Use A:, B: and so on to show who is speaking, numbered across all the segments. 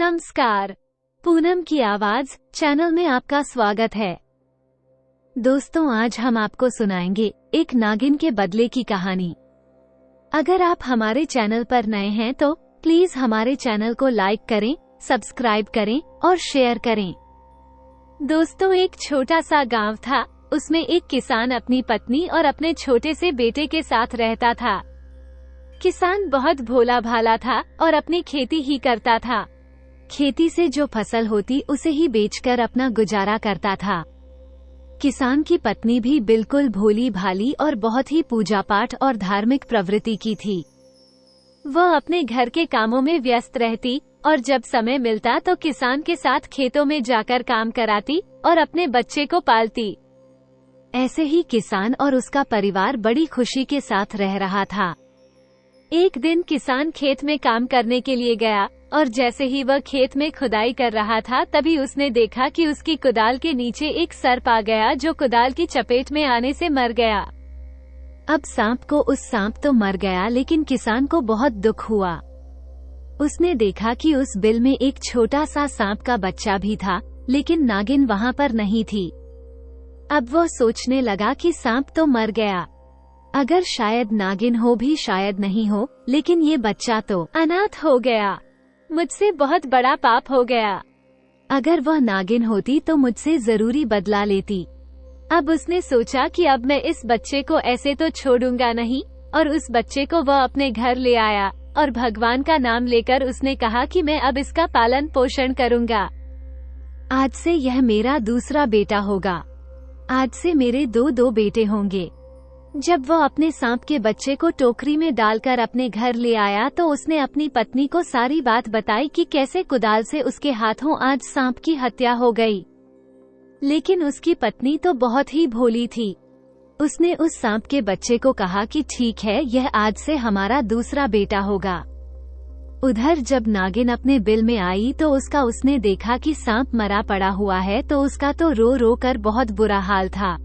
A: नमस्कार, पूनम की आवाज चैनल में आपका स्वागत है। दोस्तों, आज हम आपको सुनाएंगे एक नागिन के बदले की कहानी। अगर आप हमारे चैनल पर नए हैं तो प्लीज हमारे चैनल को लाइक करें, सब्सक्राइब करें और शेयर करें। दोस्तों, एक छोटा सा गांव था। उसमें एक किसान अपनी पत्नी और अपने छोटे से बेटे के साथ रहता था। किसान बहुत भोला भाला था और अपनी खेती ही करता था। खेती से जो फसल होती उसे ही बेचकर अपना गुजारा करता था। किसान की पत्नी भी बिल्कुल भोली भाली और बहुत ही पूजा पाठ और धार्मिक प्रवृत्ति की थी। वह अपने घर के कामों में व्यस्त रहती और जब समय मिलता तो किसान के साथ खेतों में जाकर काम कराती और अपने बच्चे को पालती। ऐसे ही किसान और उसका परिवार बड़ी खुशी के साथ रह रहा था। एक दिन किसान खेत में काम करने के लिए गया और जैसे ही वह खेत में खुदाई कर रहा था तभी उसने देखा कि उसकी कुदाल के नीचे एक सर्प आ गया जो कुदाल की चपेट में आने से मर गया। अब सांप तो मर गया, लेकिन किसान को बहुत दुख हुआ। उसने देखा कि उस बिल में एक छोटा सा सांप का बच्चा भी था, लेकिन नागिन वहाँ पर नहीं थी। अब वह सोचने लगा कि सांप तो मर गया, अगर शायद नागिन हो भी शायद नहीं हो, लेकिन ये बच्चा तो अनाथ हो गया। मुझसे बहुत बड़ा पाप हो गया। अगर वह नागिन होती तो मुझसे जरूरी बदला लेती। अब उसने सोचा कि अब मैं इस बच्चे को ऐसे तो छोड़ूंगा नहीं, और उस बच्चे को वह अपने घर ले आया और भगवान का नाम लेकर उसने कहा कि मैं अब इसका पालन पोषण करूंगा। आज से यह मेरा दूसरा बेटा होगा। आज से मेरे दो बेटे होंगे। जब वह अपने सांप के बच्चे को टोकरी में डालकर अपने घर ले आया तो उसने अपनी पत्नी को सारी बात बताई कि कैसे कुदाल से उसके हाथों आज सांप की हत्या हो गई। लेकिन उसकी पत्नी तो बहुत ही भोली थी। उसने उस सांप के बच्चे को कहा कि ठीक है, यह आज से हमारा दूसरा बेटा होगा। उधर जब नागिन अपने बिल में आई तो उसने देखा कि सांप मरा पड़ा हुआ है तो उसका तो रो रो कर बहुत बुरा हाल था।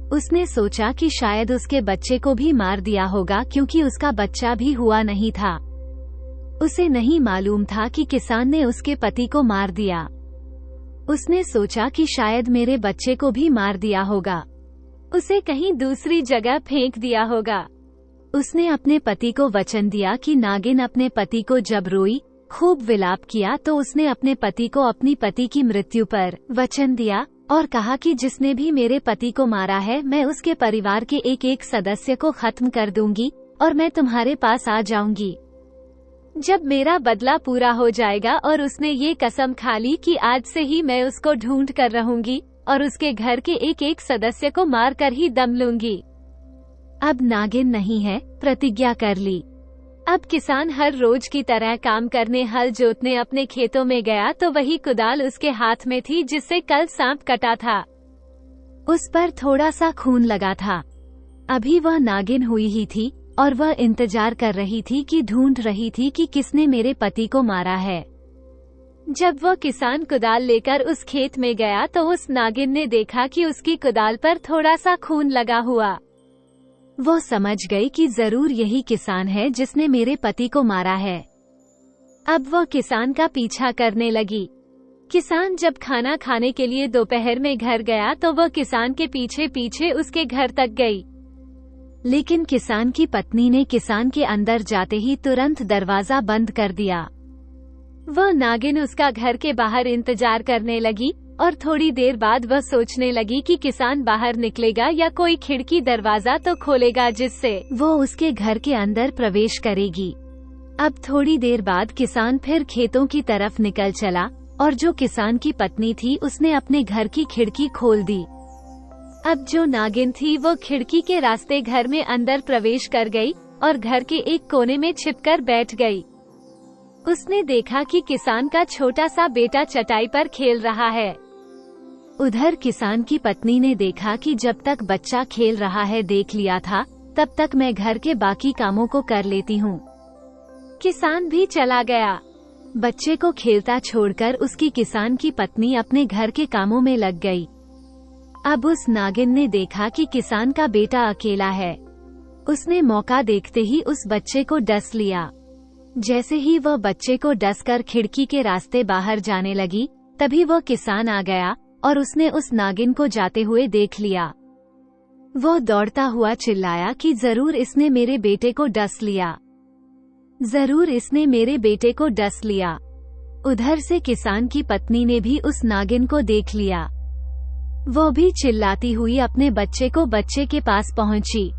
A: उसने सोचा कि शायद उसके बच्चे को भी मार दिया होगा, क्योंकि उसका बच्चा भी हुआ नहीं था। उसे नहीं मालूम था कि किसान ने उसके पति को मार दिया। उसने सोचा कि शायद मेरे बच्चे को भी मार दिया होगा, उसे कहीं दूसरी जगह फेंक दिया होगा। उसने अपने पति को वचन दिया कि नागिन अपने पति को जब रोई, खूब विलाप किया, तो उसने अपने पति को अपनी पति की मृत्यु पर वचन दिया और कहा कि जिसने भी मेरे पति को मारा है मैं उसके परिवार के एक एक सदस्य को खत्म कर दूंगी और मैं तुम्हारे पास आ जाऊंगी जब मेरा बदला पूरा हो जाएगा। और उसने ये कसम खा ली कि आज से ही मैं उसको ढूंढ कर रहूंगी और उसके घर के एक एक सदस्य को मार कर ही दम लूंगी। अब नागिन नहीं है, प्रतिज्ञा कर ली। अब किसान हर रोज की तरह काम करने हल जोतने अपने खेतों में गया तो वही कुदाल उसके हाथ में थी जिससे कल सांप कटा था। उस पर थोड़ा सा खून लगा था। अभी वह नागिन हुई ही थी और वह इंतजार कर रही थी कि ढूंढ रही थी कि किसने मेरे पति को मारा है। जब वह किसान कुदाल लेकर उस खेत में गया तो उस नागिन ने देखा कि उसकी कुदाल पर थोड़ा सा खून लगा हुआ। वो समझ गई कि जरूर यही किसान है जिसने मेरे पति को मारा है। अब वह किसान का पीछा करने लगी। किसान जब खाना खाने के लिए दोपहर में घर गया तो वह किसान के पीछे पीछे उसके घर तक गई। लेकिन किसान की पत्नी ने किसान के अंदर जाते ही तुरंत दरवाजा बंद कर दिया। वह नागिन उसका घर के बाहर इंतजार करने लगी और थोड़ी देर बाद वह सोचने लगी कि किसान बाहर निकलेगा या कोई खिड़की दरवाजा तो खोलेगा जिससे वो उसके घर के अंदर प्रवेश करेगी। अब थोड़ी देर बाद किसान फिर खेतों की तरफ निकल चला और जो किसान की पत्नी थी उसने अपने घर की खिड़की खोल दी। अब जो नागिन थी वो खिड़की के रास्ते घर में अंदर प्रवेश कर गई और घर के एक कोने में छिपकर बैठ गई। उसने देखा कि किसान का छोटा सा बेटा चटाई पर खेल रहा है। उधर किसान की पत्नी ने देखा कि जब तक बच्चा खेल रहा है देख लिया था, तब तक मैं घर के बाकी कामों को कर लेती हूँ। किसान भी चला गया। बच्चे को खेलता छोड़कर उसकी किसान की पत्नी अपने घर के कामों में लग गई। अब उस नागिन ने देखा कि किसान का बेटा अकेला है। उसने मौका देखते ही उस बच्चे को डस लिया। जैसे ही वह बच्चे को डसकर खिड़की के रास्ते बाहर जाने लगी, तभी वह किसान आ गया और उसने उस नागिन को जाते हुए देख लिया। वो दौड़ता हुआ चिल्लाया कि जरूर इसने मेरे बेटे को डस लिया, जरूर इसने मेरे बेटे को डस लिया। उधर से किसान की पत्नी ने भी उस नागिन को देख लिया। वो भी चिल्लाती हुई अपने बच्चे के पास पहुंची।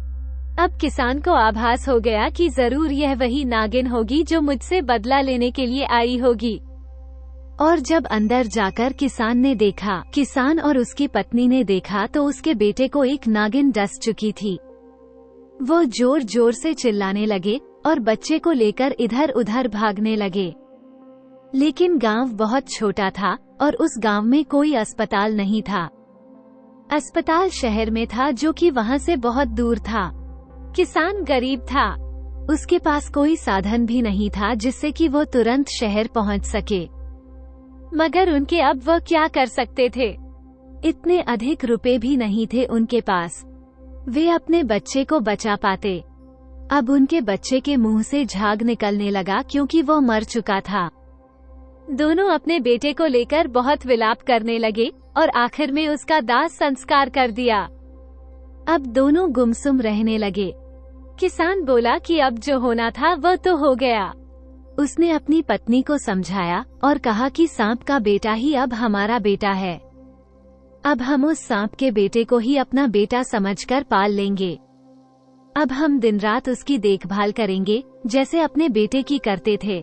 A: अब किसान को आभास हो गया कि जरूर यह वही नागिन होगी जो मुझसे बदला लेने के लिए आई होगी। और जब अंदर जाकर किसान और उसकी पत्नी ने देखा तो उसके बेटे को एक नागिन डस चुकी थी। वो जोर जोर से चिल्लाने लगे और बच्चे को लेकर इधर उधर भागने लगे। लेकिन गांव बहुत छोटा था और उस गांव में कोई अस्पताल नहीं था। अस्पताल शहर में था, जो कि वहां से बहुत दूर था। किसान गरीब था, उसके पास कोई साधन भी नहीं था जिससे कि वो तुरंत शहर पहुंच सके। मगर उनके अब वह क्या कर सकते थे? इतने अधिक रुपए भी नहीं थे उनके पास, वे अपने बच्चे को बचा पाते। अब उनके बच्चे के मुंह से झाग निकलने लगा क्योंकि वो मर चुका था। दोनों अपने बेटे को लेकर बहुत विलाप करने लगे और आखिर में उसका दाह संस्कार कर दिया। अब दोनों गुमसुम रहने लगे। किसान बोला कि अब जो होना था वह तो हो गया। उसने अपनी पत्नी को समझाया और कहा कि सांप का बेटा ही अब हमारा बेटा है। अब हम उस सांप के बेटे को ही अपना बेटा समझकर पाल लेंगे। अब हम दिन रात उसकी देखभाल करेंगे जैसे अपने बेटे की करते थे।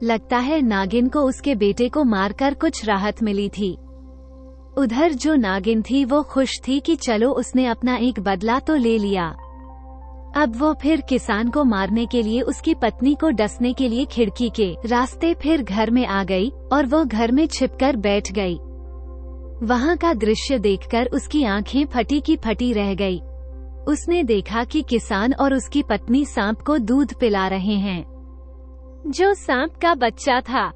A: लगता है नागिन को उसके बेटे को मारकर कुछ राहत मिली थी। उधर जो नागिन थी वो खुश थी कि चलो उसने अपना एक बदला तो ले लिया। अब वो फिर किसान को मारने के लिए उसकी पत्नी को डसने के लिए खिड़की के रास्ते फिर घर में आ गई और वो घर में छिपकर बैठ गई। वहाँ का दृश्य देखकर उसकी आंखें फटी की फटी रह गई। उसने देखा कि किसान और उसकी पत्नी सांप को दूध पिला रहे हैं, जो सांप का बच्चा था।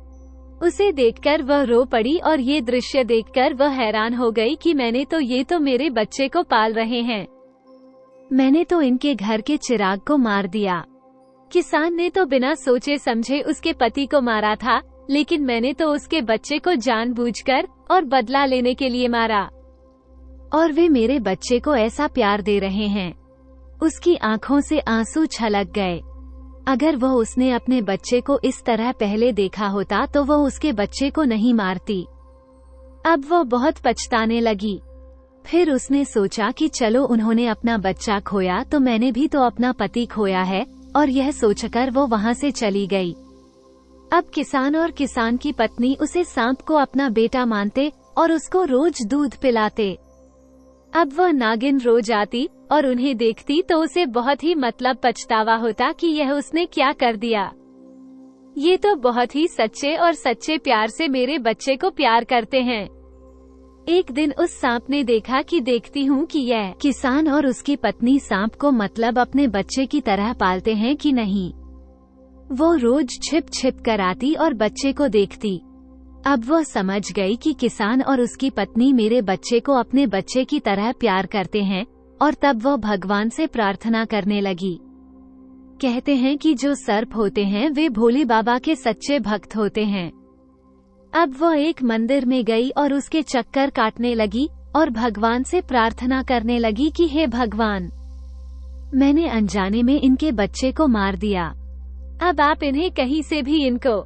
A: उसे देखकर वह रो पड़ी और ये दृश्य देखकर वह हैरान हो गई कि मैंने तो मेरे बच्चे को पाल रहे हैं, मैंने तो इनके घर के चिराग को मार दिया। किसान ने तो बिना सोचे समझे उसके पति को मारा था, लेकिन मैंने तो उसके बच्चे को जानबूझकर और बदला लेने के लिए मारा, और वे मेरे बच्चे को ऐसा प्यार दे रहे हैं। उसकी आंखों से आंसू छलक गए। अगर वह उसने अपने बच्चे को इस तरह पहले देखा होता तो वह उसके बच्चे को नहीं मारती। अब वह बहुत पछताने लगी। फिर उसने सोचा कि चलो उन्होंने अपना बच्चा खोया तो मैंने भी तो अपना पति खोया है, और यह सोचकर वो वहाँ से चली गई। अब किसान और किसान की पत्नी उसे सांप को अपना बेटा मानते और उसको रोज दूध पिलाते। अब वह नागिन रोज आती और उन्हें देखती तो उसे बहुत ही पछतावा होता कि यह उसने क्या कर दिया। ये तो बहुत ही सच्चे और सच्चे प्यार से मेरे बच्चे को प्यार करते हैं। एक दिन उस सांप ने देखा कि देखती हूँ कि यह किसान और उसकी पत्नी सांप को अपने बच्चे की तरह पालते हैं कि नहीं। वो रोज छिप छिप कर आती और बच्चे को देखती। अब वह समझ गई कि किसान और उसकी पत्नी मेरे बच्चे को अपने बच्चे की तरह प्यार करते हैं, और तब वह भगवान से प्रार्थना करने लगी। कहते हैं कि जो सर्प होते हैं वे भोले बाबा के सच्चे भक्त होते हैं। अब वह एक मंदिर में गई और उसके चक्कर काटने लगी और भगवान से प्रार्थना करने लगी कि हे भगवान, मैंने अनजाने में इनके बच्चे को मार दिया। अब आप इन्हें कहीं से भी इनको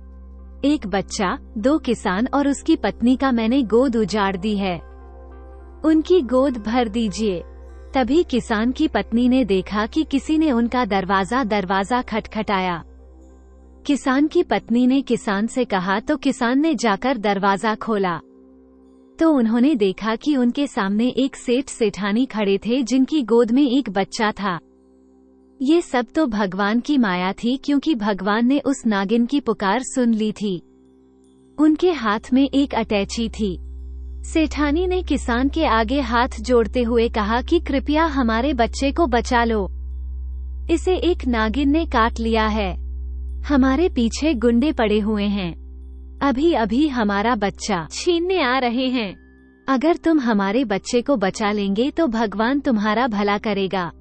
A: एक बच्चा, 2 किसान और उसकी पत्नी का मैंने गोद उजाड़ दी है, उनकी गोद भर दीजिए। तभी किसान की पत्नी ने देखा कि किसी ने उनका दरवाजा खटखटाया। किसान की पत्नी ने किसान से कहा तो किसान ने जाकर दरवाजा खोला तो उन्होंने देखा कि उनके सामने एक सेठ सेठानी खड़े थे जिनकी गोद में एक बच्चा था। ये सब तो भगवान की माया थी, क्योंकि भगवान ने उस नागिन की पुकार सुन ली थी। उनके हाथ में एक अटैची थी। सेठानी ने किसान के आगे हाथ जोड़ते हुए कहा कि कृपया हमारे बच्चे को बचा लो, इसे एक नागिन ने काट लिया है, हमारे पीछे गुंडे पड़े हुए हैं, अभी अभी हमारा बच्चा छीनने आ रहे हैं। अगर तुम हमारे बच्चे को बचा लेंगे तो भगवान तुम्हारा भला करेगा।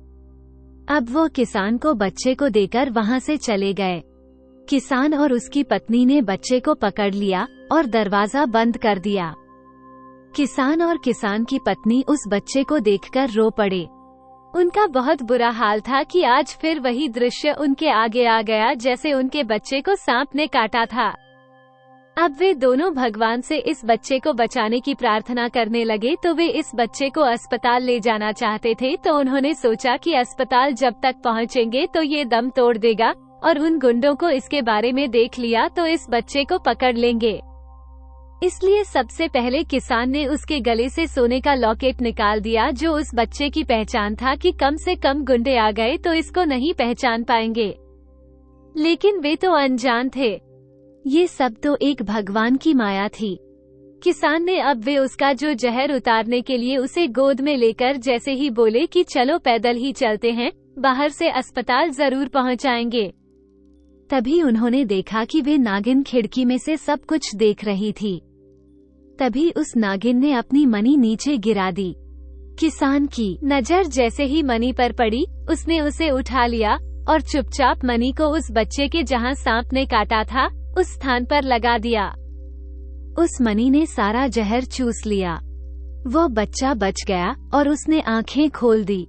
A: अब वो किसान को बच्चे को देकर वहाँ से चले गए। किसान और उसकी पत्नी ने बच्चे को पकड़ लिया और दरवाजा बंद कर दिया। किसान और किसान की पत्नी उस बच्चे को देखकर रो पड़े। उनका बहुत बुरा हाल था कि आज फिर वही दृश्य उनके आगे आ गया जैसे उनके बच्चे को सांप ने काटा था। अब वे दोनों भगवान से इस बच्चे को बचाने की प्रार्थना करने लगे। तो वे इस बच्चे को अस्पताल ले जाना चाहते थे, तो उन्होंने सोचा कि अस्पताल जब तक पहुंचेंगे तो ये दम तोड़ देगा और उन गुंडों को इसके बारे में देख लिया तो इस बच्चे को पकड़ लेंगे। इसलिए सबसे पहले किसान ने उसके गले से सोने का लॉकेट निकाल दिया, जो उस बच्चे की पहचान था कि कम से कम गुंडे आ गए तो इसको नहीं पहचान पाएंगे। लेकिन वे तो अनजान थे, ये सब तो एक भगवान की माया थी। किसान ने अब वे उसका जो जहर उतारने के लिए उसे गोद में लेकर जैसे ही बोले कि चलो पैदल ही चलते हैं, बाहर से अस्पताल जरूर पहुंचाएंगे, तभी उन्होंने देखा कि वे नागिन खिड़की में से सब कुछ देख रही थी। तभी उस नागिन ने अपनी मनी नीचे गिरा दी। किसान की नजर जैसे ही मनी पर पड़ी, उसने उसे उठा लिया और चुपचाप मनी को उस बच्चे के जहां सांप ने काटा था उस स्थान पर लगा दिया। उस मनी ने सारा जहर चूस लिया। वो बच्चा बच गया और उसने आंखें खोल दी।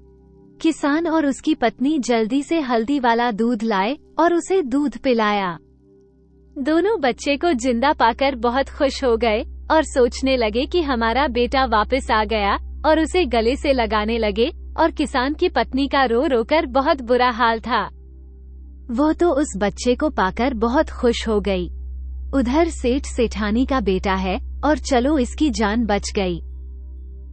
A: किसान और उसकी पत्नी जल्दी से हल्दी वाला दूध लाए और उसे दूध पिलाया। दोनों बच्चे को जिंदा पाकर बहुत खुश हो गए और सोचने लगे कि हमारा बेटा वापस आ गया, और उसे गले से लगाने लगे। और किसान की पत्नी का रो रो कर बहुत बुरा हाल था। वो तो उस बच्चे को पाकर बहुत खुश हो गई। उधर सेठ सेठानी का बेटा है और चलो इसकी जान बच गई।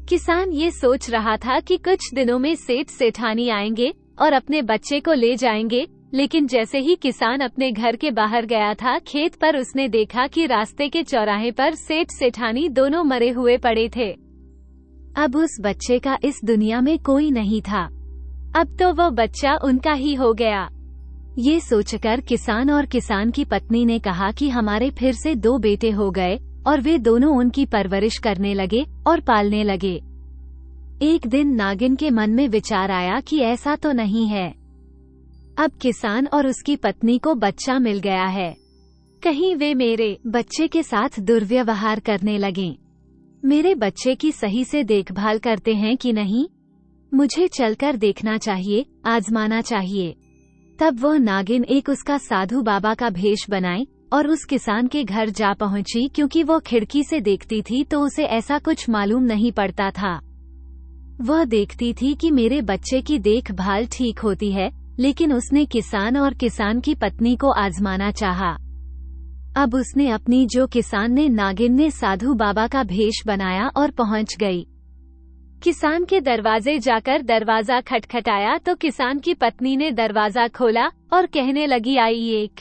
A: किसान ये सोच रहा था कि कुछ दिनों में सेठ सेठानी आएंगे और अपने बच्चे को ले जाएंगे, लेकिन जैसे ही किसान अपने घर के बाहर गया था खेत पर, उसने देखा कि रास्ते के चौराहे पर सेठ सेठानी दोनों मरे हुए पड़े थे। अब उस बच्चे का इस दुनिया में कोई नहीं था। अब तो वो बच्चा उनका ही हो गया। ये सोचकर किसान और किसान की पत्नी ने कहा कि हमारे फिर से 2 बेटे हो गए, और वे दोनों उनकी परवरिश करने लगे और पालने लगे। एक दिन नागिन के मन में विचार आया कि ऐसा तो नहीं है, अब किसान और उसकी पत्नी को बच्चा मिल गया है, कहीं वे मेरे बच्चे के साथ दुर्व्यवहार करने लगें। मेरे बच्चे की सही से देखभाल करते हैं कि नहीं, मुझे चलकर देखना चाहिए, आजमाना चाहिए। तब वो नागिन एक उसका साधु बाबा का भेष बनाए और उस किसान के घर जा पहुंची, क्योंकि वो खिड़की से देखती थी तो उसे ऐसा कुछ मालूम नहीं पड़ता था। वह देखती थी कि मेरे बच्चे की देखभाल ठीक होती है, लेकिन उसने किसान और किसान की पत्नी को आजमाना चाहा। अब उसने अपनी जो किसान ने नागिन ने साधु बाबा का भेष बनाया और पहुंच गई। किसान के दरवाजे जाकर दरवाजा खटखटाया तो किसान की पत्नी ने दरवाजा खोला और कहने लगी, आई एक।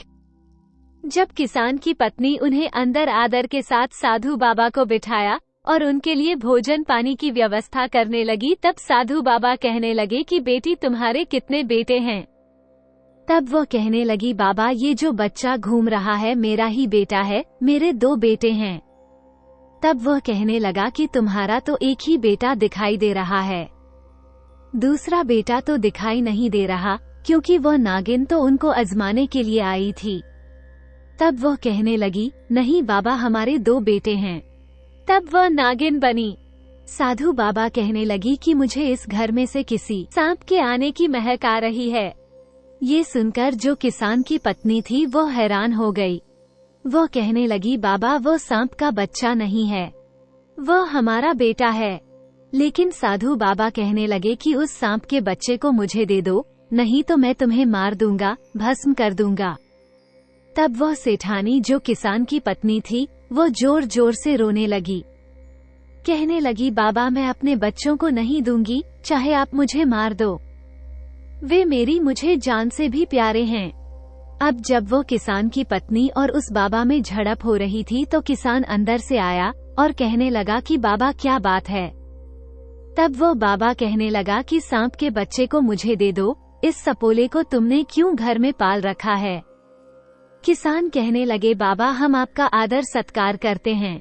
A: जब किसान की पत्नी उन्हें अंदर आदर के साथ साधु बाबा को बिठाया और उनके लिए भोजन पानी की व्यवस्था करने लगी, तब साधु बाबा कहने लगे कि बेटी तुम्हारे कितने बेटे हैं? तब वो कहने लगी, बाबा ये जो बच्चा घूम रहा है मेरा ही बेटा है, मेरे 2 बेटे हैं। तब वह कहने लगा कि तुम्हारा तो एक ही बेटा दिखाई दे रहा है, दूसरा बेटा तो दिखाई नहीं दे रहा, क्योंकि वह नागिन तो उनको आजमाने के लिए आई थी। तब वह कहने लगी, नहीं बाबा हमारे 2 बेटे हैं। तब वह नागिन बनी। साधु बाबा कहने लगी कि मुझे इस घर में से किसी सांप के आने की महक आ रही है। ये सुनकर जो किसान की पत्नी थी वो हैरान हो गई। वो कहने लगी, बाबा वो सांप का बच्चा नहीं है, वह हमारा बेटा है। लेकिन साधु बाबा कहने लगे कि उस सांप के बच्चे को मुझे दे दो, नहीं तो मैं तुम्हें मार दूंगा, भस्म कर दूंगा। तब वह सेठानी जो किसान की पत्नी थी वो जोर जोर से रोने लगी, कहने लगी, बाबा मैं अपने बच्चों को नहीं दूंगी, चाहे आप मुझे मार दो, वे मेरी मुझे जान से भी प्यारे हैं। अब जब वो किसान की पत्नी और उस बाबा में झड़प हो रही थी तो किसान अंदर से आया और कहने लगा कि बाबा क्या बात है? तब वो बाबा कहने लगा कि सांप के बच्चे को मुझे दे दो, इस सपोले को तुमने क्यों घर में पाल रखा है? किसान कहने लगे, बाबा हम आपका आदर सत्कार करते हैं,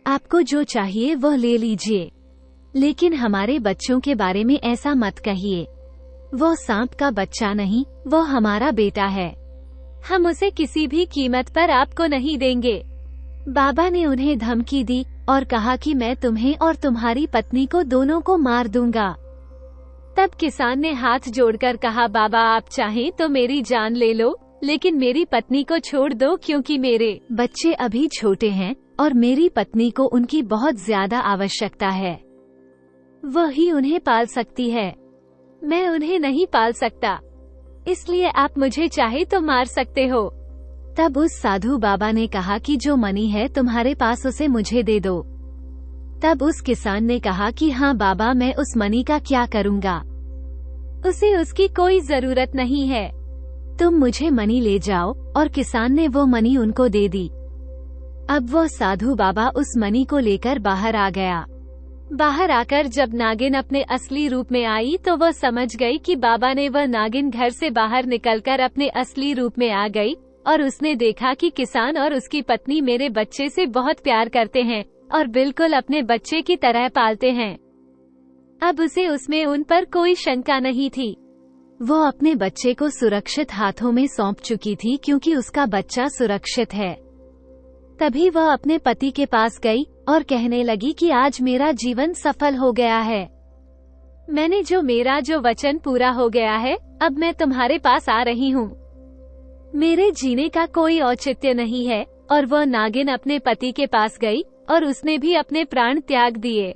A: आपको जो चाहिए वह ले लीजिए, लेकिन हमारे बच्चों के बारे में ऐसा मत कहिए, वो सांप का बच्चा नहीं, वो हमारा बेटा है। हम उसे किसी भी कीमत पर आपको नहीं देंगे। बाबा ने उन्हें धमकी दी और कहा कि मैं तुम्हें और तुम्हारी पत्नी को दोनों को मार दूंगा। तब किसान ने हाथ जोड़कर कहा, बाबा आप चाहें तो मेरी जान ले लो, लेकिन मेरी पत्नी को छोड़ दो, क्योंकि मेरे बच्चे अभी छोटे हैं और मेरी पत्नी को उनकी बहुत ज्यादा आवश्यकता है। वही उन्हें पाल सकती है, मैं उन्हें नहीं पाल सकता, इसलिए आप मुझे चाहे तो मार सकते हो। तब उस साधु बाबा ने कहा कि जो मनी है तुम्हारे पास उसे मुझे दे दो। तब उस किसान ने कहा कि हाँ बाबा, मैं उस मनी का क्या करूँगा, उसे उसकी कोई जरूरत नहीं है, तुम मुझे मनी ले जाओ। और किसान ने वो मनी उनको दे दी। अब वो साधु बाबा उस मनी को लेकर बाहर आ गया। बाहर आकर जब नागिन अपने असली रूप में आई तो वो समझ गई कि बाबा ने वह नागिन घर से बाहर निकलकर अपने असली रूप में आ गई, और उसने देखा कि किसान और उसकी पत्नी मेरे बच्चे से बहुत प्यार करते हैं और बिल्कुल अपने बच्चे की तरह पालते हैं। अब उसे उसमें उन पर कोई शंका नहीं थी। वो अपने बच्चे को सुरक्षित हाथों में सौंप चुकी थी, क्योंकि उसका बच्चा सुरक्षित है। तभी वह अपने पति के पास गई और कहने लगी कि आज मेरा जीवन सफल हो गया है, मैंने मेरा जो वचन पूरा हो गया है, अब मैं तुम्हारे पास आ रही हूँ, मेरे जीने का कोई औचित्य नहीं है। और वह नागिन अपने पति के पास गई और उसने भी अपने प्राण त्याग दिए।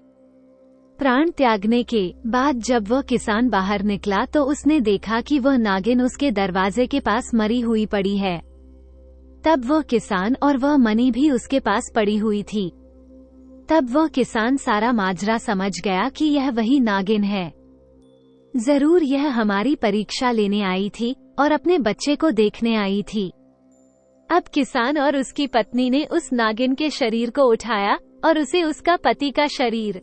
A: प्राण त्यागने के बाद जब वह किसान बाहर निकला तो उसने देखा कि वह नागिन उसके दरवाजे के पास मरी हुई पड़ी है। तब वह किसान और वह मनी भी उसके पास पड़ी हुई थी। तब वह किसान सारा माजरा समझ गया कि यह वही नागिन है, जरूर यह हमारी परीक्षा लेने आई थी और अपने बच्चे को देखने आई थी। अब किसान और उसकी पत्नी ने उस नागिन के शरीर को उठाया और उसे उसका पति का शरीर,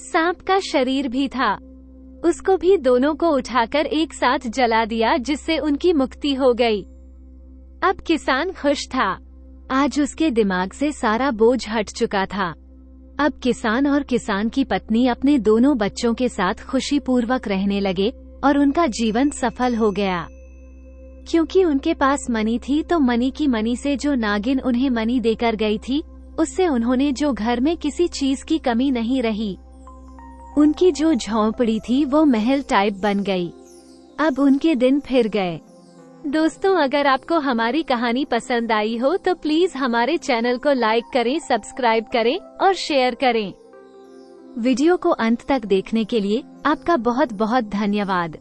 A: सांप का शरीर भी था, उसको भी दोनों को उठाकर एक साथ जला दिया, जिससे उनकी मुक्ति हो गई। अब किसान खुश था, आज उसके दिमाग से सारा बोझ हट चुका था। अब किसान और किसान की पत्नी अपने दोनों बच्चों के साथ खुशीपूर्वक रहने लगे और उनका जीवन सफल हो गया। क्योंकि उनके पास मनी थी तो मनी की मनी से जो नागिन उन्हें मनी देकर गई थी, उससे उन्होंने जो घर में किसी चीज की कमी नहीं रही। उनकी जो झोंपड़ी थी वो महल टाइप बन गई। अब उनके दिन फिर गए। दोस्तों, अगर आपको हमारी कहानी पसंद आई हो तो प्लीज हमारे चैनल को लाइक करें, सब्सक्राइब करें और शेयर करें। वीडियो को अंत तक देखने के लिए आपका बहुत बहुत धन्यवाद।